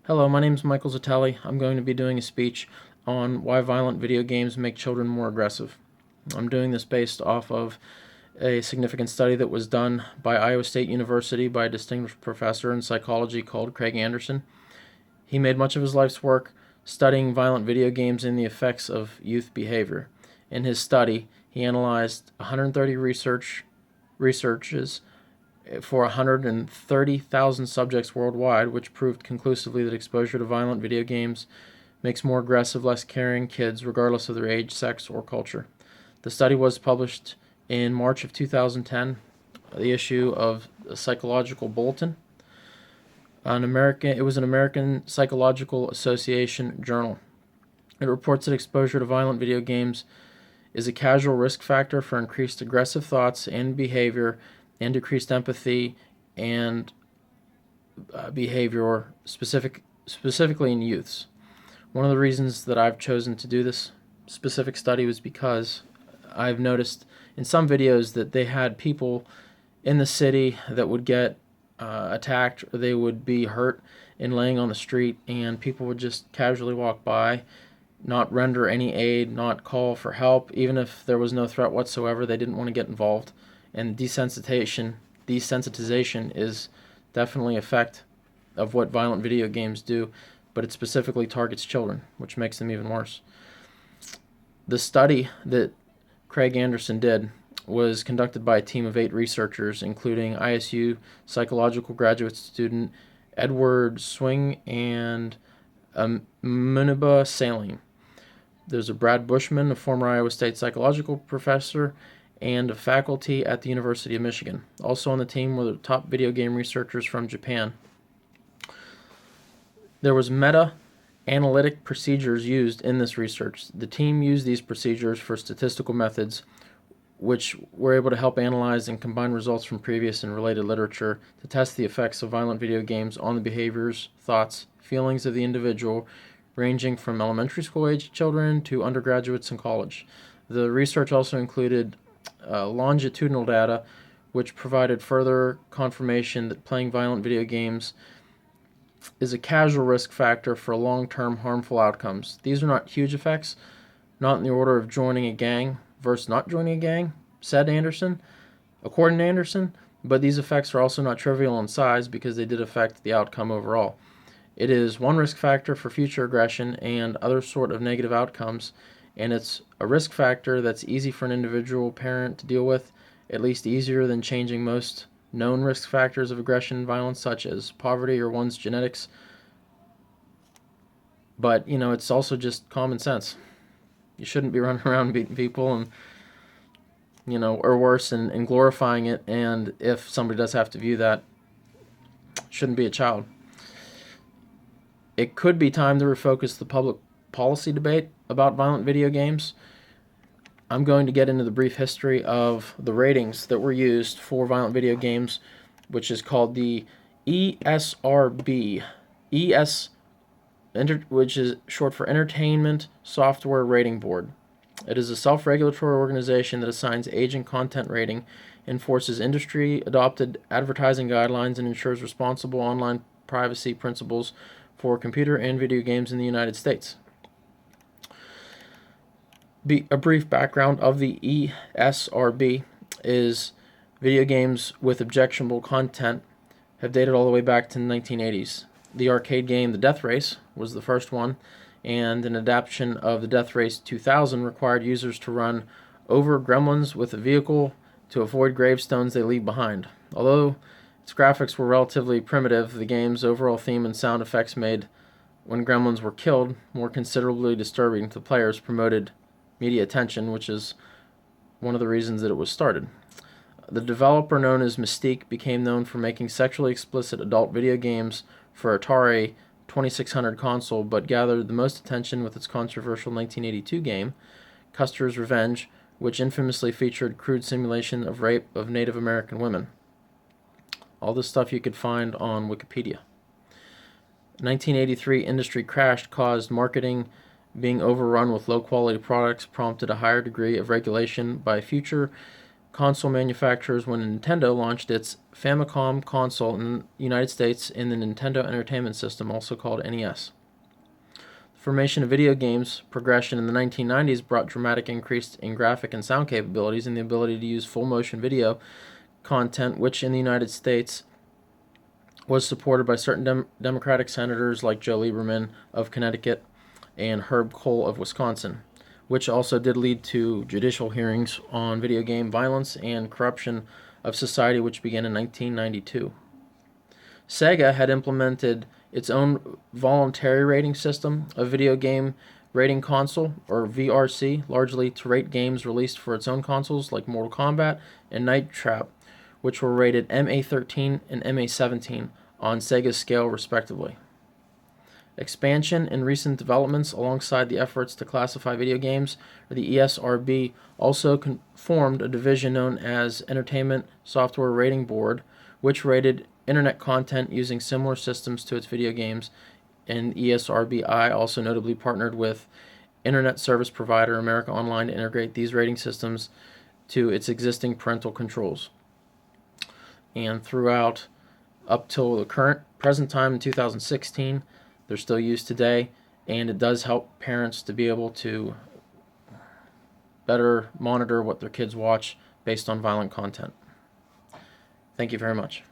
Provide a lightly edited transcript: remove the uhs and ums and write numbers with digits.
Hello, my name is Michael Zitelli. I'm going to be doing a speech on why violent video games make children more aggressive. I'm doing this based off of a significant study that was done by Iowa State University by a distinguished professor in psychology called Craig Anderson. He made much of his life's work studying violent video games and the effects of youth behavior. In his study, he analyzed 130 researches for 130,000 subjects worldwide, which proved conclusively that exposure to violent video games makes more aggressive, less caring kids, regardless of their age, sex, or culture. The study was published in March of 2010, the issue of the Psychological Bulletin. It was an American Psychological Association journal. It reports that exposure to violent video games is a causal risk factor for increased aggressive thoughts and behavior and decreased empathy and behavior specifically in youths. One of the reasons that I've chosen to do this specific study was because I've noticed in some videos that they had people in the city that would get attacked, or they would be hurt and laying on the street, and people would just casually walk by, not render any aid, not call for help. Even if there was no threat whatsoever, they didn't want to get involved. And desensitization is definitely an effect of what violent video games do, but it specifically targets children, which makes them even worse. The study that Craig Anderson did was conducted by a team of 8 researchers, including ISU psychological graduate student Edward Swing and Muniba Saline. There's a Brad Bushman, a former Iowa State psychological professor and a faculty at the University of Michigan. Also on the team were the top video game researchers from Japan. There was meta-analytic procedures used in this research. The team used these procedures for statistical methods, which were able to help analyze and combine results from previous and related literature to test the effects of violent video games on the behaviors, thoughts, feelings of the individual, ranging from elementary school age children to undergraduates in college. The research also included longitudinal data, which provided further confirmation that playing violent video games is a causal risk factor for long-term harmful outcomes. These are not huge effects, not in the order of joining a gang versus not joining a gang, said Anderson, according to Anderson, but these effects are also not trivial in size because they did affect the outcome overall. It is one risk factor for future aggression and other sort of negative outcomes, and it's a risk factor that's easy for an individual parent to deal with, at least easier than changing most known risk factors of aggression and violence, such as poverty or one's genetics. But, it's also just common sense. You shouldn't be running around beating people and, or worse, and glorifying it. And if somebody does have to view that, shouldn't be a child. It could be time to refocus the public policy debate about violent video games. I'm going to get into the brief history of the ratings that were used for violent video games, which is called the ESRB, which is short for Entertainment Software Rating Board. It is a self-regulatory organization that assigns age and content rating, enforces industry-adopted advertising guidelines, and ensures responsible online privacy principles for computer and video games in the United States. A brief background of the ESRB is video games with objectionable content have dated all the way back to the 1980s. The arcade game The Death Race was the first one, and an adaptation of The Death Race 2000 required users to run over gremlins with a vehicle to avoid gravestones they leave behind. Although its graphics were relatively primitive, the game's overall theme and sound effects made when gremlins were killed more considerably disturbing to players, promoted media attention, which is one of the reasons that it was started. The developer, known as Mystique, became known for making sexually explicit adult video games for Atari 2600 console, but gathered the most attention with its controversial 1982 game, Custer's Revenge, which infamously featured crude simulation of rape of Native American women. All this stuff you could find on Wikipedia. 1983 industry crash caused marketing being overrun with low-quality products, prompted a higher degree of regulation by future console manufacturers when Nintendo launched its Famicom console in the United States in the Nintendo Entertainment System, also called NES. The formation of video games progression in the 1990s brought dramatic increase in graphic and sound capabilities and the ability to use full motion video content, which in the United States was supported by certain Democratic senators like Joe Lieberman of Connecticut and Herb Kohl of Wisconsin, which also did lead to judicial hearings on video game violence and corruption of society, which began in 1992. Sega had implemented its own voluntary rating system, a video game rating console, or VRC, largely to rate games released for its own consoles like Mortal Kombat and Night Trap, which were rated MA13 and MA17 on Sega's scale, respectively. Expansion and recent developments alongside the efforts to classify video games, or the ESRB, also formed a division known as Entertainment Software Rating Board, which rated internet content using similar systems to its video games, and ESRBI also notably partnered with internet service provider America Online to integrate these rating systems to its existing parental controls. And throughout up till the present time in 2016, they're still used today, and it does help parents to be able to better monitor what their kids watch based on violent content. Thank you very much.